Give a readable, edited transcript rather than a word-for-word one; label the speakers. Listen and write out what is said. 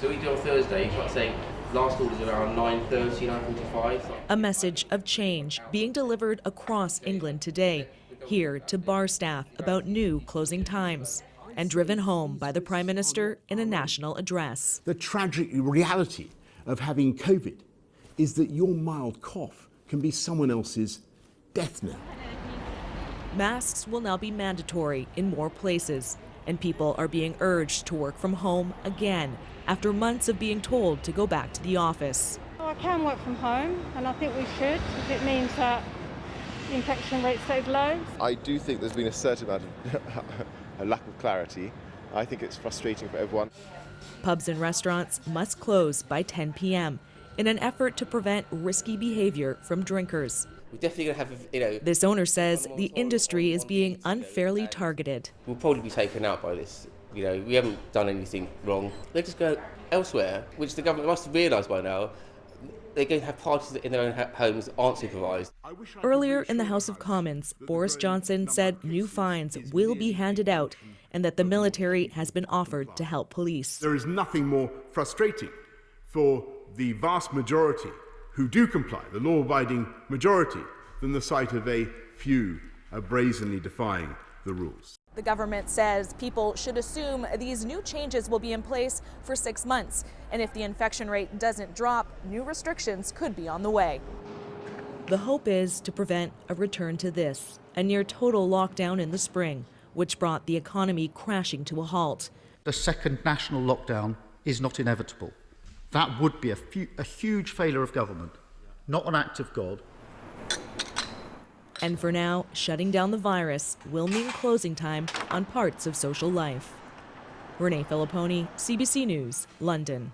Speaker 1: So we do on Thursday, it's like saying last order's around 9:30, 9:45.
Speaker 2: A message of change being delivered across England today, here to bar staff about new closing times, and driven home by the Prime Minister in a national address.
Speaker 3: The tragic reality of having COVID is that your mild cough can be someone else's death knell.
Speaker 2: Masks will now be mandatory in more places, and people are being urged to work from home again after months of being told to go back to the office.
Speaker 4: I can work from home, and I think we should, if it means that the infection rate stays low.
Speaker 5: I do think there's been a certain amount of a lack of clarity. I think it's frustrating for everyone.
Speaker 2: Pubs and restaurants must close by 10 p.m. in an effort to prevent risky behavior from drinkers.
Speaker 1: We're definitely going to have,
Speaker 2: This owner says the industry is being unfairly targeted.
Speaker 1: we'll probably be taken out by this. We haven't done anything wrong. They just go elsewhere, which the government must have realised by now. They're going to have parties in their own homes that aren't supervised.
Speaker 2: Earlier in the House of Commons, Boris Johnson said new fines will be handed out and that the military has been offered to help police.
Speaker 3: There is nothing more frustrating for the vast majority who do comply, the law-abiding majority, than the sight of a few brazenly defying the rules.
Speaker 2: The government says people should assume these new changes will be in place for 6 months. And if the infection rate doesn't drop, new restrictions could be on the way. The hope is to prevent a return to this, a near total lockdown in the spring, which brought the economy crashing to a halt.
Speaker 6: The second national lockdown is not inevitable. That would be a huge failure of government, not an act of God.
Speaker 2: And for now, shutting down the virus will mean closing time on parts of social life. Renee Filipponi, CBC News, London.